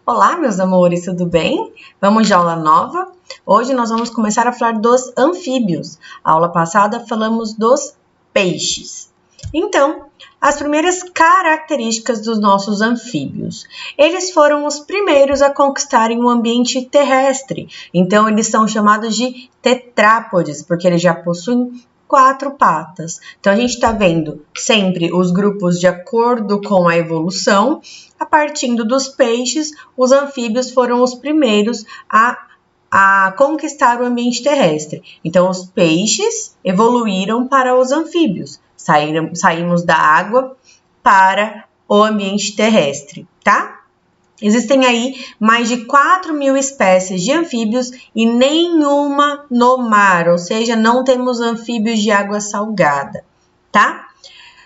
Olá, meus amores, tudo bem? Vamos de aula nova? Hoje nós vamos começar a falar dos anfíbios. A aula passada falamos dos peixes. Então, as primeiras características dos nossos anfíbios. Eles foram os primeiros a conquistarem o ambiente terrestre. Então, eles são chamados de tetrápodes, porque eles já possuem 4 patas. Então, a gente está vendo sempre os grupos de acordo com a evolução. A partir dos peixes, os anfíbios foram os primeiros a conquistar o ambiente terrestre. Então, os peixes evoluíram para os anfíbios. Saímos da água para o ambiente terrestre, tá? Existem aí mais de 4.000 espécies de anfíbios e nenhuma no mar, ou seja, não temos anfíbios de água salgada, tá?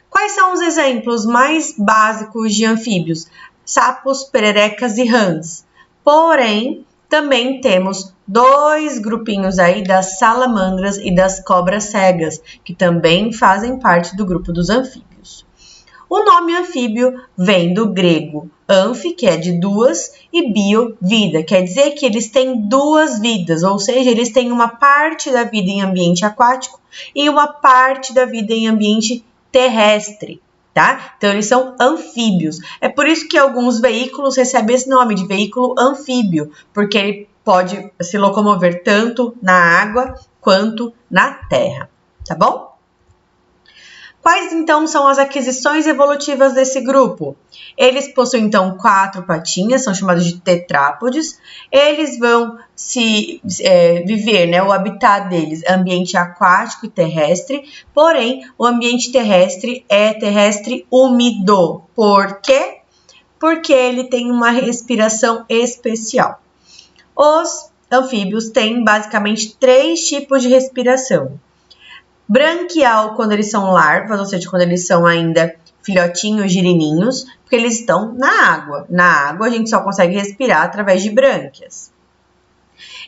Quais são os exemplos mais básicos de anfíbios? Sapos, pererecas e rãs. Porém, também temos 2 grupinhos aí das salamandras e das cobras cegas, que também fazem parte do grupo dos anfíbios. O nome anfíbio vem do grego anfi, que é de 2, e bio, vida. Quer dizer que eles têm 2 vidas, ou seja, eles têm uma parte da vida em ambiente aquático e uma parte da vida em ambiente terrestre, tá? Então, eles são anfíbios. É por isso que alguns veículos recebem esse nome de veículo anfíbio, porque ele pode se locomover tanto na água quanto na terra, tá bom? Quais, então, são as aquisições evolutivas desse grupo? Eles possuem, então, 4 patinhas, são chamados de tetrápodes. Eles vão viver, né, o habitat deles, ambiente aquático e terrestre. Porém, o ambiente terrestre é terrestre úmido. Por quê? Porque ele tem uma respiração especial. Os anfíbios têm, basicamente, 3 tipos de respiração. Branquial quando eles são larvas, ou seja, quando eles são ainda filhotinhos, girininhos, porque eles estão na água. Na água a gente só consegue respirar através de brânquias.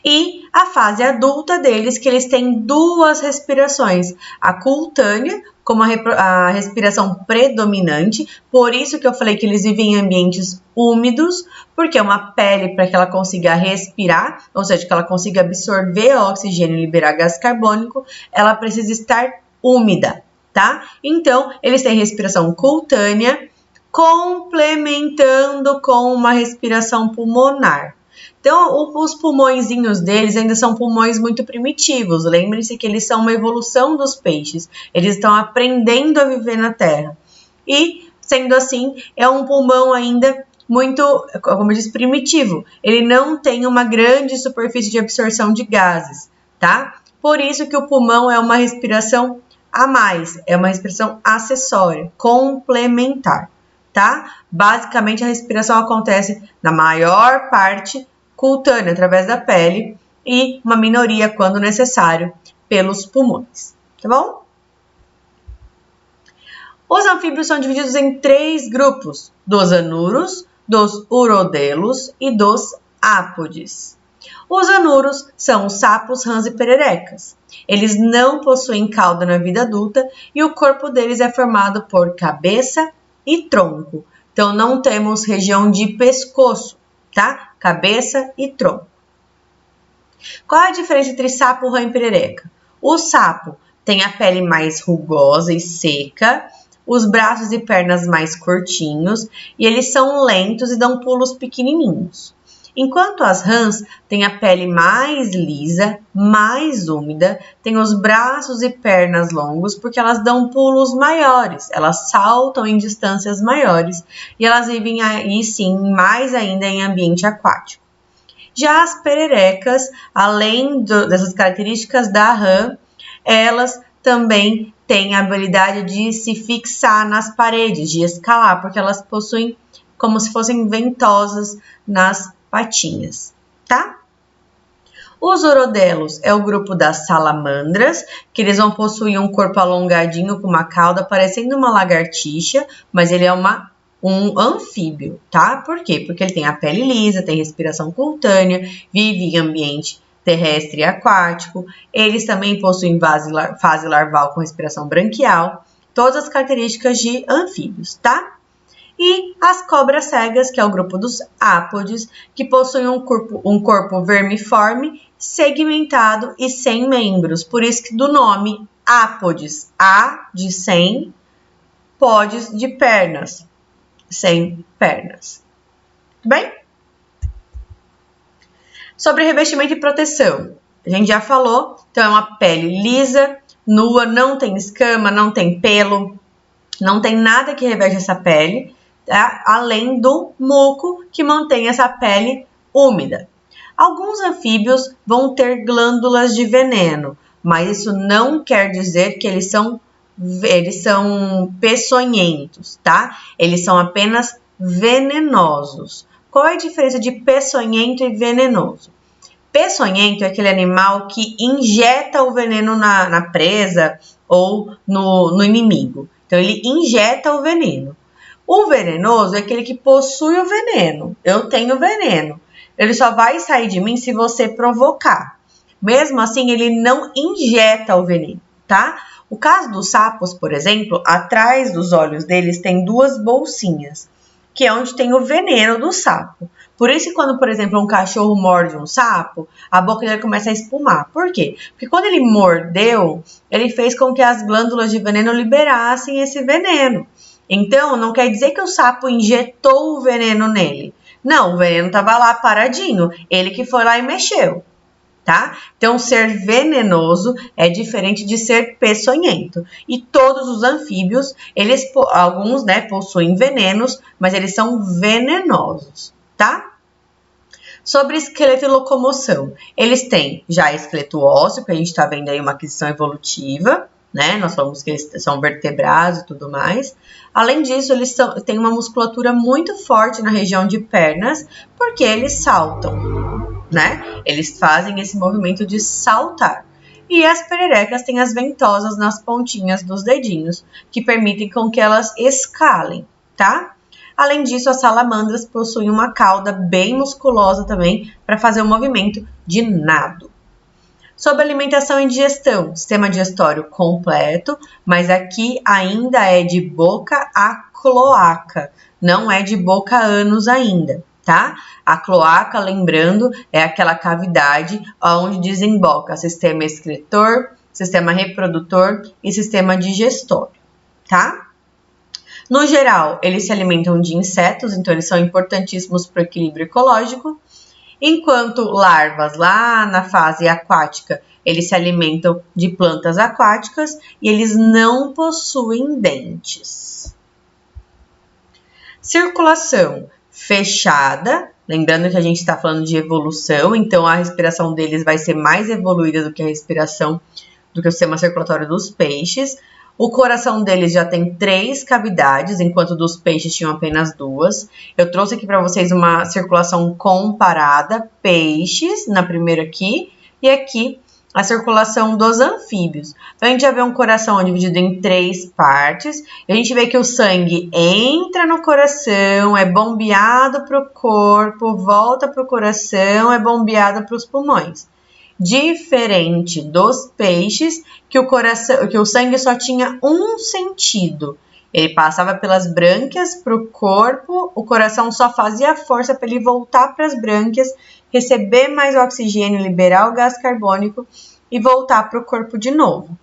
E a fase adulta deles, que eles têm 2 respirações. A cutânea, como a respiração predominante, por isso que eu falei que eles vivem em ambientes úmidos, porque é uma pele para que ela consiga respirar, ou seja, que ela consiga absorver o oxigênio e liberar gás carbônico, ela precisa estar úmida, tá? Então, eles têm respiração cutânea, complementando com uma respiração pulmonar. Então, os pulmõezinhos deles ainda são pulmões muito primitivos. Lembre-se que eles são uma evolução dos peixes. Eles estão aprendendo a viver na terra. E, sendo assim, é um pulmão ainda muito, como eu disse, primitivo. Ele não tem uma grande superfície de absorção de gases, tá? Por isso que o pulmão é uma respiração a mais, é uma respiração acessória, complementar, tá? Basicamente, a respiração acontece na maior parte cutânea, através da pele, e uma minoria, quando necessário, pelos pulmões, tá bom? Os anfíbios são divididos em 3 grupos, dos anuros, dos urodelos e dos ápodes. Os anuros são os sapos, rãs e pererecas. Eles não possuem cauda na vida adulta e o corpo deles é formado por cabeça e tronco. Então, não temos região de pescoço, tá? Cabeça e tronco. Qual é a diferença entre sapo, rã e perereca? O sapo tem a pele mais rugosa e seca, os braços e pernas mais curtinhos e eles são lentos e dão pulos pequenininhos. Enquanto as rãs têm a pele mais lisa, mais úmida, têm os braços e pernas longos porque elas dão pulos maiores, elas saltam em distâncias maiores e elas vivem aí sim mais ainda em ambiente aquático. Já as pererecas, além dessas características da rã, elas também têm a habilidade de se fixar nas paredes, de escalar, porque elas possuem como se fossem ventosas nas patinhas, tá? Os urodelos é o grupo das salamandras, que eles vão possuir um corpo alongadinho com uma cauda parecendo uma lagartixa, mas ele é um anfíbio, tá? Por quê? Porque ele tem a pele lisa, tem respiração cutânea, vive em ambiente terrestre e aquático. Eles também possuem fase larval com respiração branquial, todas as características de anfíbios, tá? E as cobras cegas, que é o grupo dos ápodes, que possuem um corpo vermiforme, segmentado e sem membros. Por isso que do nome ápodes, A de sem, podes de pernas, sem pernas. Tudo bem? Sobre revestimento e proteção, a gente já falou, então é uma pele lisa, nua, não tem escama, não tem pelo, não tem nada que reveste essa pele, tá? Além do muco que mantém essa pele úmida. Alguns anfíbios vão ter glândulas de veneno, mas isso não quer dizer que eles são peçonhentos, tá? Eles são apenas venenosos. Qual é a diferença de peçonhento e venenoso? Peçonhento é aquele animal que injeta o veneno na presa ou no inimigo. Então, ele injeta o veneno. O venenoso é aquele que possui o veneno. Eu tenho veneno. Ele só vai sair de mim se você provocar. Mesmo assim, ele não injeta o veneno, tá? O caso dos sapos, por exemplo, atrás dos olhos deles tem duas bolsinhas, que é onde tem o veneno do sapo. Por isso que quando, por exemplo, um cachorro morde um sapo, a boca dele começa a espumar. Por quê? Porque quando ele mordeu, ele fez com que as glândulas de veneno liberassem esse veneno. Então, não quer dizer que o sapo injetou o veneno nele. Não, o veneno estava lá paradinho. Ele que foi lá e mexeu. Tá? Então, ser venenoso é diferente de ser peçonhento. E todos os anfíbios, alguns, né, possuem venenos, mas eles são venenosos, tá? Sobre esqueleto e locomoção, eles têm já esqueleto ósseo, que a gente está vendo aí uma aquisição evolutiva, né? Nós falamos que eles são vertebrados e tudo mais. Além disso, eles têm uma musculatura muito forte na região de pernas, porque eles saltam, né? Eles fazem esse movimento de saltar. E as pererecas têm as ventosas nas pontinhas dos dedinhos, que permitem com que elas escalem, tá? Além disso, as salamandras possuem uma cauda bem musculosa também para fazer o movimento de nado. Sobre alimentação e digestão, sistema digestório completo, mas aqui ainda é de boca a cloaca, não é de boca a ânus ainda, tá? A cloaca, lembrando, é aquela cavidade onde desemboca sistema excretor, sistema reprodutor e sistema digestório, tá? No geral, eles se alimentam de insetos, então eles são importantíssimos para o equilíbrio ecológico. Enquanto larvas, lá na fase aquática, eles se alimentam de plantas aquáticas e eles não possuem dentes. Circulação fechada, lembrando que a gente está falando de evolução, então a respiração deles vai ser mais evoluída do que o sistema circulatório dos peixes. O coração deles já tem 3 cavidades, enquanto dos peixes tinham apenas 2. Eu trouxe aqui para vocês uma circulação comparada, peixes, na primeira aqui, e aqui a circulação dos anfíbios. Então, a gente já vê um coração dividido em 3 partes, e a gente vê que o sangue entra no coração, é bombeado para o corpo, volta para o coração, é bombeado para os pulmões. Diferente dos peixes, que o sangue só tinha um sentido. Ele passava pelas brânquias para o corpo, o coração só fazia força para ele voltar para as brânquias, receber mais oxigênio, liberar o gás carbônico e voltar para o corpo de novo.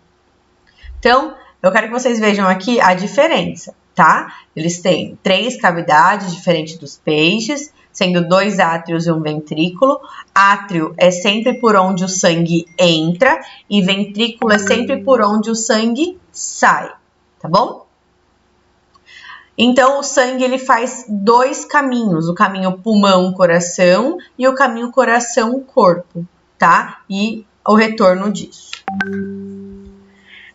Então, eu quero que vocês vejam aqui a diferença, tá? Eles têm 3 cavidades, diferente dos peixes, sendo 2 átrios e um ventrículo. Átrio é sempre por onde o sangue entra e ventrículo é sempre por onde o sangue sai, tá bom? Então, o sangue ele faz 2 caminhos, o caminho pulmão-coração e o caminho coração-corpo, tá? E o retorno disso.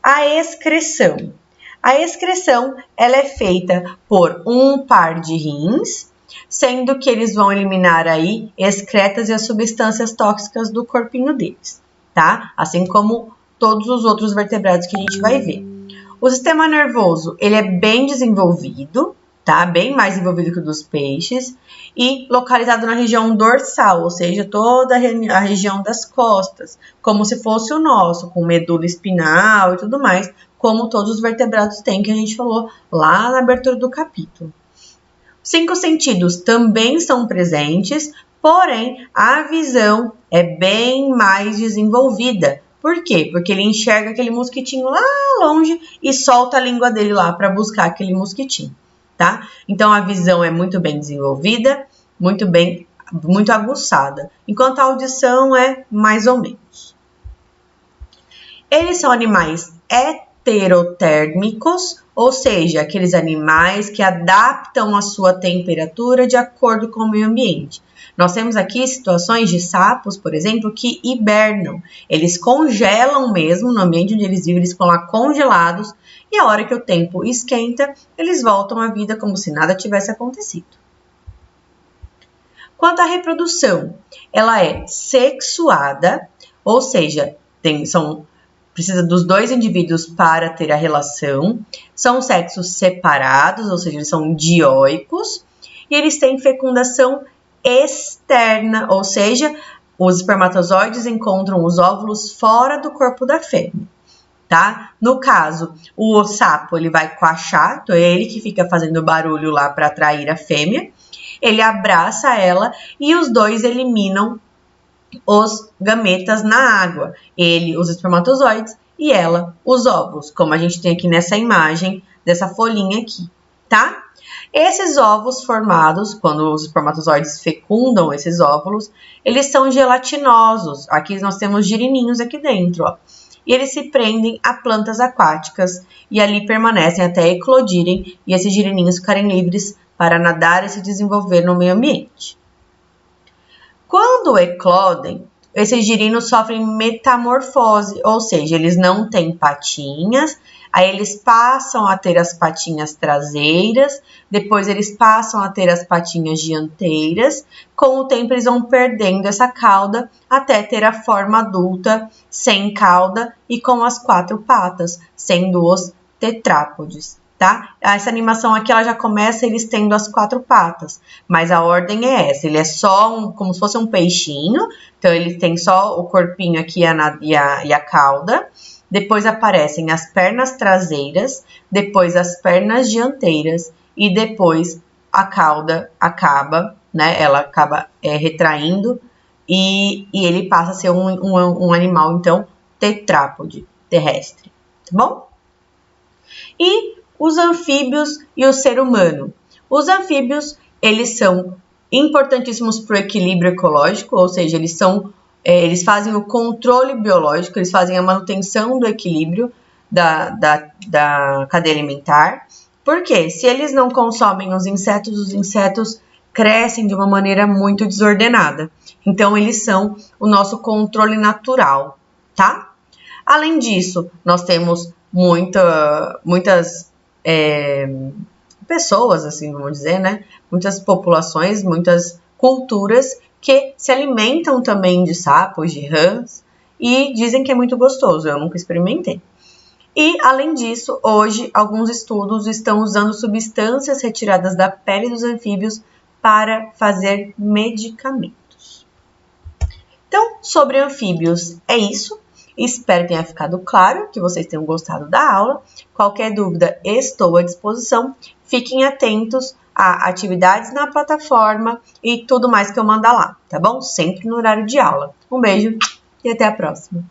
A excreção. A excreção ela é feita por um par de rins, sendo que eles vão eliminar aí excretas e as substâncias tóxicas do corpinho deles, tá? Assim como todos os outros vertebrados que a gente vai ver. O sistema nervoso, ele é bem desenvolvido, tá? Bem mais desenvolvido que o dos peixes e localizado na região dorsal, ou seja, toda a região das costas, como se fosse o nosso, com medula espinal e tudo mais, como todos os vertebrados têm, que a gente falou lá na abertura do capítulo. 5 sentidos também são presentes, porém a visão é bem mais desenvolvida. Por quê? Porque ele enxerga aquele mosquitinho lá longe e solta a língua dele lá para buscar aquele mosquitinho, tá? Então a visão é muito bem desenvolvida, muito aguçada, enquanto a audição é mais ou menos. Eles são animais heterotérmicos, ou seja, aqueles animais que adaptam a sua temperatura de acordo com o meio ambiente. Nós temos aqui situações de sapos, por exemplo, que hibernam. Eles congelam mesmo no ambiente onde eles vivem, eles ficam lá congelados e a hora que o tempo esquenta, eles voltam à vida como se nada tivesse acontecido. Quanto à reprodução, ela é sexuada, ou seja, precisa dos 2 indivíduos para ter a relação, são sexos separados, ou seja, eles são dioicos, e eles têm fecundação externa, ou seja, os espermatozoides encontram os óvulos fora do corpo da fêmea, tá? No caso, o sapo, ele vai coachar, então é ele que fica fazendo barulho lá para atrair a fêmea, ele abraça ela e os 2 eliminam os gametas na água, ele os espermatozoides e ela os óvulos, como a gente tem aqui nessa imagem dessa folhinha aqui, tá? Esses óvulos formados, quando os espermatozoides fecundam esses óvulos, eles são gelatinosos, aqui nós temos girininhos aqui dentro, ó, e eles se prendem a plantas aquáticas e ali permanecem até eclodirem e esses girininhos ficarem livres para nadar e se desenvolver no meio ambiente. Quando eclodem, esses girinos sofrem metamorfose, ou seja, eles não têm patinhas, aí eles passam a ter as patinhas traseiras, depois eles passam a ter as patinhas dianteiras, com o tempo eles vão perdendo essa cauda até ter a forma adulta, sem cauda e com as 4 patas, sendo os tetrápodes. Tá? Essa animação aqui ela já começa eles tendo as 4 patas, mas a ordem é essa, ele é só como se fosse um peixinho, então ele tem só o corpinho aqui e a cauda, depois aparecem as pernas traseiras, depois as pernas dianteiras e depois a cauda acaba, né? Ela acaba retraindo e ele passa a ser um animal, então, tetrápode terrestre, tá bom? E os anfíbios e o ser humano. Os anfíbios, eles são importantíssimos para o equilíbrio ecológico, ou seja, eles fazem o controle biológico, eles fazem a manutenção do equilíbrio da cadeia alimentar. Porque se eles não consomem os insetos crescem de uma maneira muito desordenada. Então, eles são o nosso controle natural, tá? Além disso, nós temos muitas pessoas, assim, vamos dizer, né? Muitas populações, muitas culturas que se alimentam também de sapos, de rãs e dizem que é muito gostoso. Eu nunca experimentei. E, além disso, hoje, alguns estudos estão usando substâncias retiradas da pele dos anfíbios para fazer medicamentos. Então, sobre anfíbios é isso. Espero que tenha ficado claro, que vocês tenham gostado da aula. Qualquer dúvida, estou à disposição. Fiquem atentos a atividades na plataforma e tudo mais que eu mandar lá, tá bom? Sempre no horário de aula. Um beijo e até a próxima.